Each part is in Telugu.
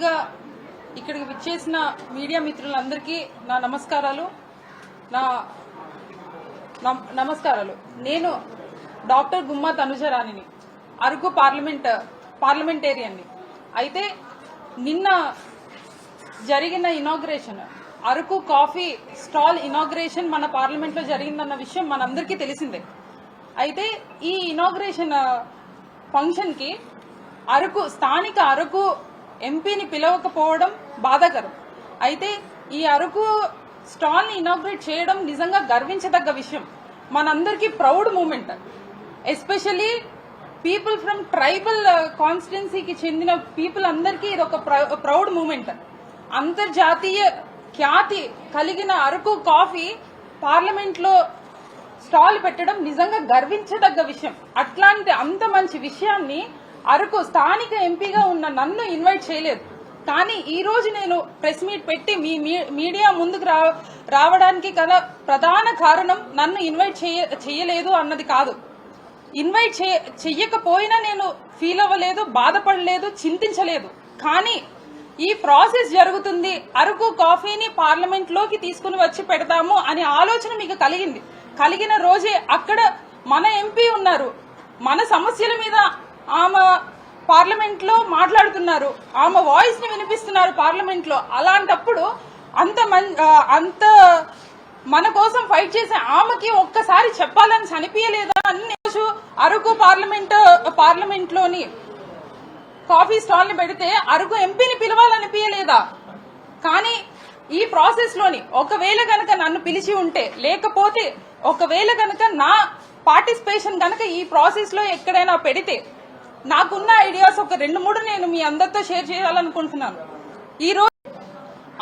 ముందుగా ఇక్కడికి విచ్చేసిన మీడియా మిత్రులందరికీ నా నమస్కారాలు. నేను డాక్టర్ గుమ్మా తనుజరాణిని, అరకు పార్లమెంటేరియన్ని. అయితే నిన్న జరిగిన inauguration, Araku coffee stall inauguration మన పార్లమెంట్ లో జరిగిందన్న విషయం మనందరికీ తెలిసిందే. అయితే ఈ ఇనాగ్రేషన్ ఫంక్షన్ కి స్థానిక అరకు ఎంపీని పిలవకపోవడం బాధాకరం. అయితే ఈ అరకు స్టాల్ ని ఇనాగ్రేట్ చేయడం నిజంగా గర్వించదగ్గ విషయం, మనందరికీ proud moment. Especially people from tribal కాన్స్టిట్యున్సీకి చెందిన పీపుల్ అందరికీ ఇది ఒక ప్రౌడ్ మూమెంట్. అంతర్జాతీయ ఖ్యాతి కలిగిన అరకు కాఫీ పార్లమెంట్ లో స్టాల్ పెట్టడం నిజంగా గర్వించదగ్గ విషయం. అంత మంచి విషయాన్ని అరకు స్థానిక ఎంపీగా ఉన్న నన్ను ఇన్వైట్ చేయలేదు. కానీ ఈ రోజు నేను ప్రెస్ మీట్ పెట్టి మీ మీడియా ముందుకు రావడానికి గల ప్రధాన కారణం నన్ను ఇన్వైట్ చేయలేదు అన్నది కాదు. ఇన్వైట్ చెయ్యకపోయినా నేను ఫీల్ అవ్వలేదు, బాధపడలేదు, చింతించలేదు. కానీ ఈ ప్రాసెస్ జరుగుతుంది, అరకు కాఫీని పార్లమెంట్ లోకి తీసుకుని వచ్చి పెడతాము అనే ఆలోచన మీకు కలిగిన రోజే అక్కడ మన ఎంపీ ఉన్నారు, మన సమస్యల మీద ఆమె పార్లమెంట్ లో మాట్లాడుతున్నారు, ఆమె వాయిస్ ని వినిపిస్తున్నారు పార్లమెంట్ లో. అలాంటప్పుడు అంత మన కోసం ఫైట్ చేసే ఆమెకి ఒక్కసారి చెప్పాలని చనిపోయలేదా అని రోజు అరకు పార్లమెంట్ లోని కాఫీ స్టాల్ ని పెడితే అరకు ఎంపీని పిలవాలనిపించలేదా? కానీ ఈ ప్రాసెస్ లోని ఒకవేళ గనక నన్ను పిలిచి ఉంటే, లేకపోతే ఒకవేళ గనక నా పార్టిసిపేషన్ గనక ఈ ప్రాసెస్ లో ఎక్కడైనా పెడితే, నాకున్న ఐడియాస్ ఒక 2-3 నేను మీ అందరితో షేర్ చేయాలనుకుంటున్నాను. ఈ రోజు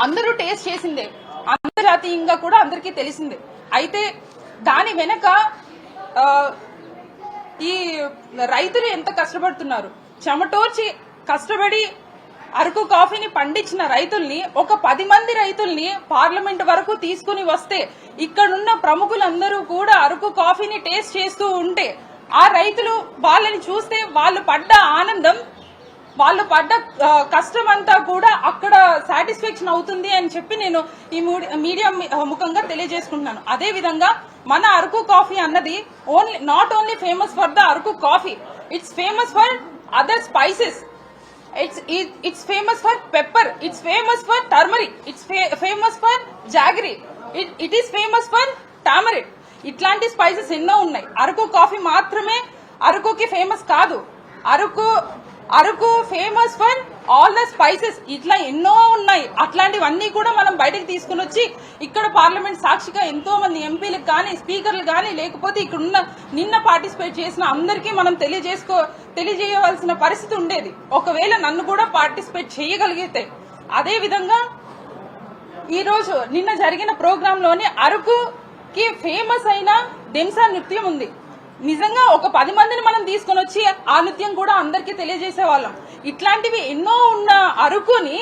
అందరూ టేస్ట్ చేసిందే, అంతర్జాతీయంగా కూడా అందరికీ తెలిసిందే. అయితే దాని వెనక ఈ రైతులు ఎంత కష్టపడుతున్నారు, చెమటోర్చి కష్టపడి అరకు కాఫీని పండించిన రైతుల్ని, ఒక 10 మంది రైతుల్ని పార్లమెంట్ వరకు తీసుకుని వస్తే, ఇక్కడున్న ప్రముఖులందరూ కూడా అరకు కాఫీని టేస్ట్ చేస్తూ ఉంటే, ఆ రైతులు వాళ్ళని చూస్తే వాళ్ళు పడ్డ ఆనందం, వాళ్ళు పడ్డ కష్టం అంతా కూడా అక్కడ సాటిస్ఫాక్షన్ అవుతుంది అని చెప్పి నేను ఈ మీడియా ముఖంగా తెలియజేసుకుంటున్నాను. అదే విధంగా మన అరకు కాఫీ అన్నది not only famous for the Araku coffee, it's famous for other spices, it's famous for pepper, it's famous for turmeric, it's famous for jaggery, it is famous for tamarind. ఇట్లాంటి స్పైసెస్ ఎన్నో ఉన్నాయి. అరకు కాఫీ మాత్రమే అరకుకి ఫేమస్ కాదు, Araku famous for all the spices. ఇట్లా ఎన్నో ఉన్నాయి. అట్లాంటివన్నీ కూడా మనం బయటకు తీసుకుని వచ్చి ఇక్కడ పార్లమెంట్ సాక్షిగా ఎంతో మంది ఎంపీలకు కానీ, స్పీకర్లు కానీ, లేకపోతే ఇక్కడ నిన్న పార్టిసిపేట్ చేసిన అందరికీ మనం తెలియజేయవలసిన పరిస్థితి ఉండేది, ఒకవేళ నన్ను కూడా పార్టిసిపేట్ చేయగలిగితే. అదే విధంగా ఈ రోజు నిన్న జరిగిన ప్రోగ్రామ్ లోని అరకుకి ఫేమస్ అయిన దెంసా నృత్యం ఉంది. నిజంగా ఒక 10 మందిని మనం తీసుకుని వచ్చి ఆ నృత్యం కూడా అందరికీ తెలియజేసే వాళ్ళం. ఇట్లాంటివి ఎన్నో ఉన్న అరకుని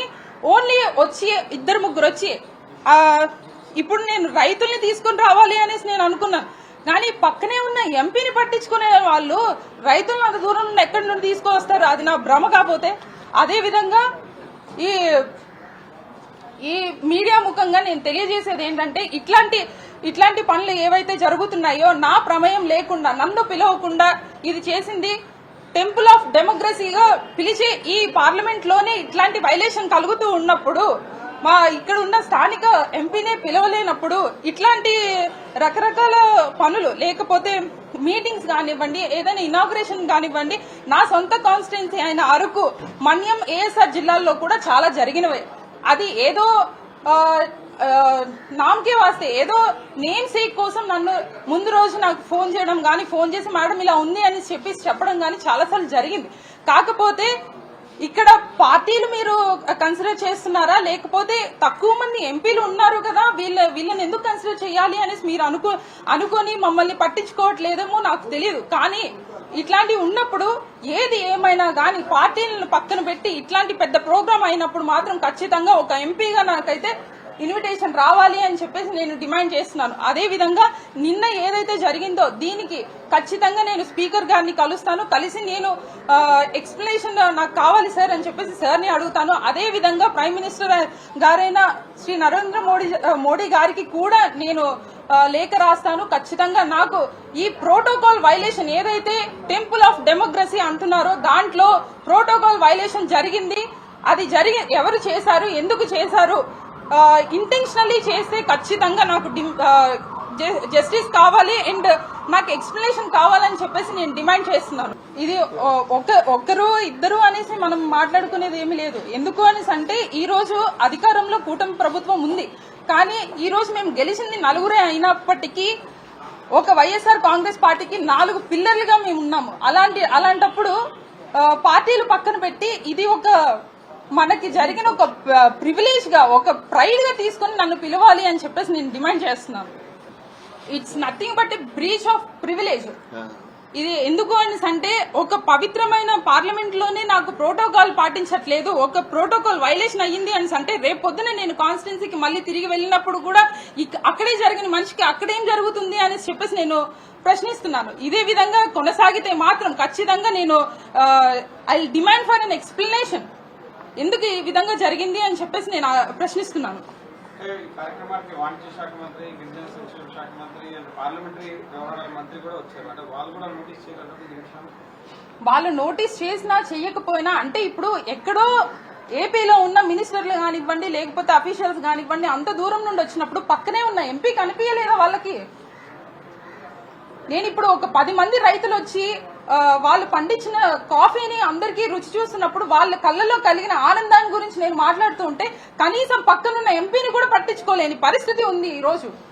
ఓన్లీ వచ్చి 2-3 వచ్చి ఇప్పుడు నేను రైతుల్ని తీసుకుని రావాలి అనేసి నేను అనుకున్నాను. కానీ పక్కనే ఉన్న ఎంపీని పట్టించుకునే వాళ్ళు రైతులను అంత దూరం నుండి ఎక్కడి నుండి తీసుకువస్తారు? అది నా భ్రమ కాకపోతే. అదే విధంగా ఈ మీడియా ముఖంగా నేను తెలియజేసేది ఏంటంటే, ఇట్లాంటి పనులు ఏవైతే జరుగుతున్నాయో నా ప్రమేయం లేకుండా, నన్ను పిలవకుండా ఇది చేసింది టెంపుల్ ఆఫ్ డెమోక్రసీగా పిలిచే ఈ పార్లమెంట్ లోనే ఇట్లాంటి వైలేషన్ కలుగుతూ ఉన్నప్పుడు, మా ఇక్కడ ఉన్న స్థానిక ఎంపీనే పిలవలేనప్పుడు, ఇట్లాంటి రకరకాల పనులు, లేకపోతే మీటింగ్స్ కానివ్వండి, ఏదైనా ఇనాగ్రేషన్ కానివ్వండి, నా సొంత కాన్స్టిట్యున్సీ అయిన అరకు, మన్యం, ఏఎస్ఆర్ జిల్లాల్లో కూడా చాలా జరిగినవే. అది ఏదో నామకే వాస్తే, ఏదో నేమ్ సేక్ కోసం నన్ను ముందు రోజు నాకు ఫోన్ చేయడం గానీ, ఫోన్ చేసి మేడం ఇలా ఉంది అని చెప్పడం గానీ చాలాసార్లు జరిగింది. కాకపోతే ఇక్కడ పార్టీలు మీరు కన్సిడర్ చేస్తున్నారా, లేకపోతే తక్కువ మంది ఎంపీలు ఉన్నారు కదా, వీళ్ళని ఎందుకు కన్సిడర్ చేయాలి అనేసి మీరు అనుకొని మమ్మల్ని పట్టించుకోవట్లేదేమో నాకు తెలియదు. కానీ ఇట్లాంటివి ఉన్నప్పుడు ఏది ఏమైనా గానీ పార్టీలను పక్కన పెట్టి ఇట్లాంటి పెద్ద ప్రోగ్రామ్ అయినప్పుడు మాత్రం ఖచ్చితంగా ఒక ఎంపీగా నాకైతే ఇన్విటేషన్ రావాలి అని చెప్పేసి నేను డిమాండ్ చేస్తున్నాను. అదే విధంగా నిన్న ఏదైతే జరిగిందో దీనికి ఖచ్చితంగా నేను స్పీకర్ గారిని కలుస్తాను. కలిసి నేను ఎక్స్ప్లెనేషన్ నాకు కావాలి సార్ అని చెప్పేసి సార్ని అడుగుతాను. అదే విధంగా ప్రైమ్ మినిస్టర్ గారైన శ్రీ నరేంద్ర మోడీ గారికి కూడా నేను లేఖ రాస్తాను. ఖచ్చితంగా నాకు ఈ ప్రోటోకాల్ వైలేషన్ ఏదైతే టెంపుల్ ఆఫ్ డెమోక్రసీ అంటున్నారో దాంట్లో ప్రోటోకాల్ వైలేషన్ జరిగింది. అది ఎవరు చేశారు, ఎందుకు చేశారు, ఇంటెన్షనల్లీ చేస్తే ఖచ్చితంగా నాకు జస్టిస్ కావాలి అండ్ నాకు ఎక్స్ప్లెనేషన్ కావాలని చెప్పేసి నేను డిమాండ్ చేస్తున్నాను. ఇది ఒక్కరు ఇద్దరు అనేసి మనం మాట్లాడుకునేది ఏమీ లేదు. ఎందుకు అనేసి అంటే ఈ రోజు అధికారంలో కూటమి ప్రభుత్వం ఉంది, కానీ ఈ రోజు మేము గెలిచింది నలుగురే అయినప్పటికీ ఒక వైఎస్ఆర్ కాంగ్రెస్ పార్టీకి 4 పిల్లర్లుగా మేము ఉన్నాము. అలాంటప్పుడు పార్టీలు పక్కన పెట్టి ఇది ఒక మనకి జరిగిన ఒక ప్రివిలేజ్ గా, ఒక ప్రైడ్ గా తీసుకుని నన్ను పిలవాలి అని చెప్పేసి నేను డిమాండ్ చేస్తున్నాను. It's nothing but a breach of privilege. ఇది ఎందుకు అంటే ఒక పవిత్రమైన పార్లమెంట్ లోనే నాకు ప్రోటోకాల్ పాటించట్లేదు, ఒక ప్రోటోకాల్ వైలేషన్ అయ్యింది అని అంటే రేపు పొద్దున నేను కాన్స్టిట్యున్సీకి మళ్ళీ తిరిగి వెళ్ళినప్పుడు కూడా అక్కడే జరిగిన మనిషికి అక్కడేం జరుగుతుంది అని చెప్పేసి నేను ప్రశ్నిస్తున్నాను. ఇదే విధంగా కొనసాగితే మాత్రం ఖచ్చితంగా నేను I demand for an explanation, ఎందుకు ఈ విధంగా జరిగింది అని చెప్పేసి నేను ప్రశ్నిస్తున్నాను. కార్యక్రమానికి వాణిజ్య శాఖ మంత్రి, గిరిజన సంక్షేమ శాఖ మంత్రి అండ్ పార్లమెంటరీ వ్యవహారాల మంత్రి కూడా వచ్చారు. అంటే వాళ్ళు కూడా నోటీస్ చేయాలంటే వాళ్ళు నోటీస్ చేసినా చేయకపోయినా అంటే ఇప్పుడు ఎక్కడో ఏపీలో ఉన్న మినిస్టర్లు కానివ్వండి లేకపోతే అఫీషియల్స్ కానివ్వండి అంత దూరం నుండి వచ్చినప్పుడు పక్కనే ఉన్న ఎంపీ కనిపించలేదా వాళ్ళకి? నేను ఇప్పుడు ఒక 10 మంది రైతులు వచ్చి వాళ్ళు పండించిన కాఫీని అందరికీ రుచి చూస్తున్నప్పుడు వాళ్ళ కళ్ళలో కలిగిన ఆనందాన్ని గురించి నేను మాట్లాడుతూ ఉంటే కనీసం పక్కనున్న ఎంపీని కూడా పట్టించుకోలేని పరిస్థితి ఉంది ఈ రోజు.